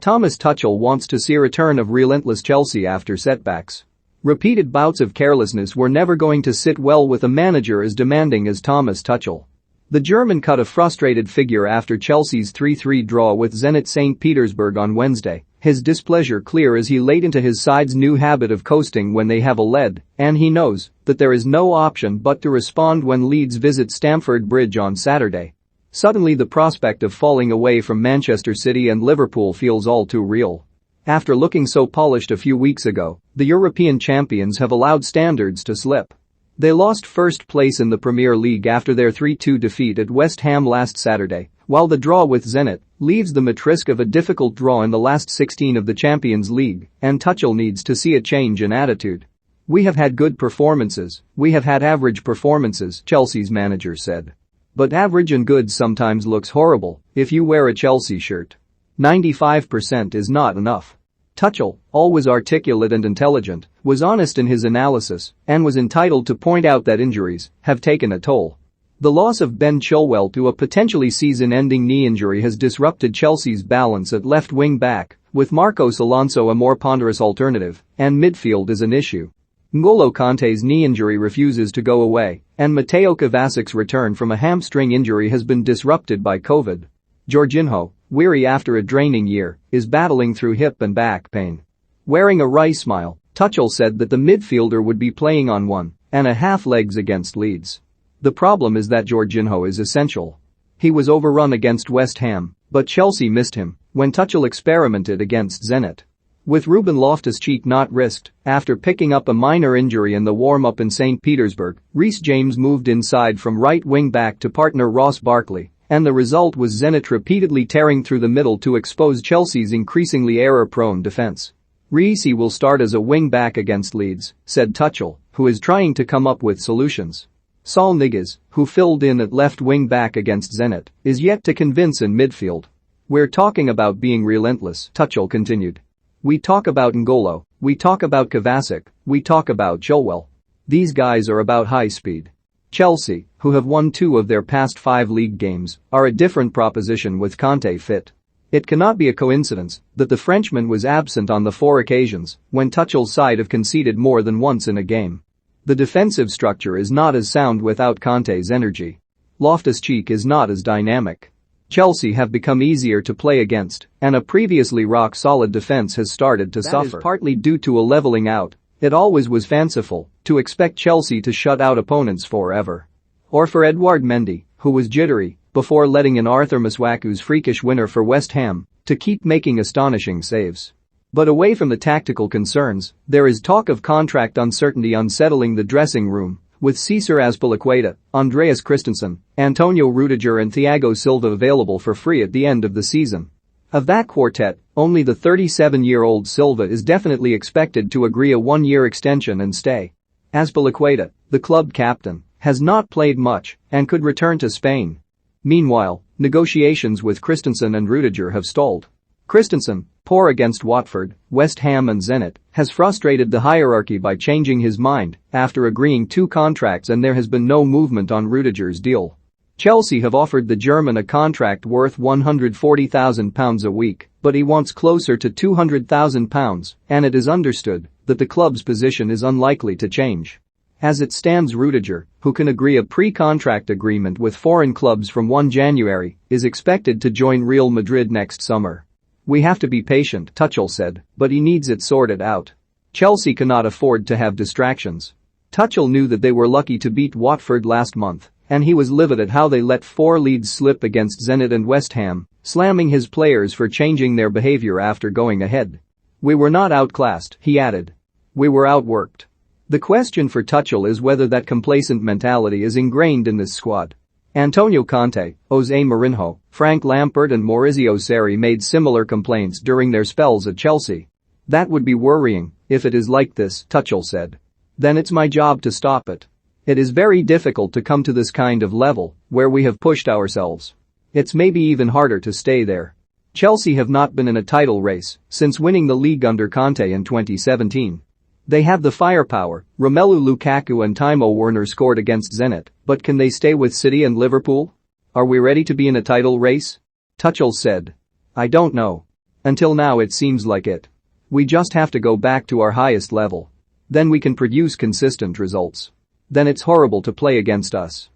Thomas Tuchel wants to see a return of relentless Chelsea after setbacks. Repeated bouts of carelessness were never going to sit well with a manager as demanding as Thomas Tuchel. The German cut a frustrated figure after Chelsea's 3-3 draw with Zenit St. Petersburg on Wednesday, his displeasure clear as he laid into his side's new habit of coasting when they have a lead, and he knows that there is no option but to respond when Leeds visit Stamford Bridge on Saturday. Suddenly the prospect of falling away from Manchester City and Liverpool feels all too real. After looking so polished a few weeks ago, the European champions have allowed standards to slip. They lost first place in the Premier League after their 3-2 defeat at West Ham last Saturday, while the draw with Zenit leaves them at risk of a difficult draw in the last 16 of the Champions League, and Tuchel needs to see a change in attitude. "We have had good performances, we have had average performances," Chelsea's manager said. "But average and good sometimes looks horrible if you wear a Chelsea shirt. 95% is not enough." Tuchel, always articulate and intelligent, was honest in his analysis and was entitled to point out that injuries have taken a toll. The loss of Ben Chilwell to a potentially season-ending knee injury has disrupted Chelsea's balance at left wing-back, with Marcos Alonso a more ponderous alternative, and midfield is an issue. N'Golo Kante's knee injury refuses to go away, and Mateo Kovacic's return from a hamstring injury has been disrupted by COVID. Jorginho, weary after a draining year, is battling through hip and back pain. Wearing a wry smile, Tuchel said that the midfielder would be playing on 1.5 legs against Leeds. "The problem is that Jorginho is essential. He was overrun against West Ham, but Chelsea missed him when Tuchel experimented against Zenit." With Ruben Loftus-Cheek not risked after picking up a minor injury in the warm-up in St. Petersburg, Reece James moved inside from right wing-back to partner Ross Barkley, and the result was Zenit repeatedly tearing through the middle to expose Chelsea's increasingly error-prone defense. "Reece will start as a wing-back against Leeds," said Tuchel, who is trying to come up with solutions. Saul Niguez, who filled in at left wing-back against Zenit, is yet to convince in midfield. "We're talking about being relentless," Tuchel continued. "We talk about N'Golo, we talk about Kovacic, we talk about Chilwell. These guys are about high speed." Chelsea, who have won 2 of their past 5 league games, are a different proposition with Kanté fit. It cannot be a coincidence that the Frenchman was absent on the 4 occasions when Tuchel's side have conceded more than once in a game. The defensive structure is not as sound without Kanté's energy. Loftus-Cheek is not as dynamic. Chelsea have become easier to play against, and a previously rock-solid defense has started to suffer. That is partly due to a leveling out. It always was fanciful to expect Chelsea to shut out opponents forever. Or for Edouard Mendy, who was jittery before letting in Arthur Masuaku's freakish winner for West Ham, to keep making astonishing saves. But away from the tactical concerns, there is talk of contract uncertainty unsettling the dressing room, with Cesar Azpilicueta, Andreas Christensen, Antonio Rudiger and Thiago Silva available for free at the end of the season. Of that quartet, only the 37-year-old Silva is definitely expected to agree a 1-year extension and stay. Azpilicueta, the club captain, has not played much and could return to Spain. Meanwhile, negotiations with Christensen and Rudiger have stalled. Christensen, poor against Watford, West Ham and Zenit, has frustrated the hierarchy by changing his mind after agreeing 2 contracts, and there has been no movement on Rudiger's deal. Chelsea have offered the German a contract worth £140,000 a week, but he wants closer to £200,000, and it is understood that the club's position is unlikely to change. As it stands, Rudiger, who can agree a pre-contract agreement with foreign clubs from 1 January, is expected to join Real Madrid next summer. "We have to be patient," Tuchel said, "but he needs it sorted out." Chelsea cannot afford to have distractions. Tuchel knew that they were lucky to beat Watford last month, and he was livid at how they let 4 leads slip against Zenit and West Ham, slamming his players for changing their behavior after going ahead. "We were not outclassed," he added. "We were outworked." The question for Tuchel is whether that complacent mentality is ingrained in this squad. Antonio Conte, Jose Mourinho, Frank Lampard and Maurizio Sarri made similar complaints during their spells at Chelsea. "That would be worrying if it is like this," Tuchel said. "Then it's my job to stop it. It is very difficult to come to this kind of level where we have pushed ourselves. It's maybe even harder to stay there." Chelsea have not been in a title race since winning the league under Conte in 2017. They have the firepower. Romelu Lukaku and Timo Werner scored against Zenit, but can they stay with City and Liverpool? "Are we ready to be in a title race?" Tuchel said. "I don't know. Until now it seems like it. We just have to go back to our highest level. Then we can produce consistent results. Then it's horrible to play against us.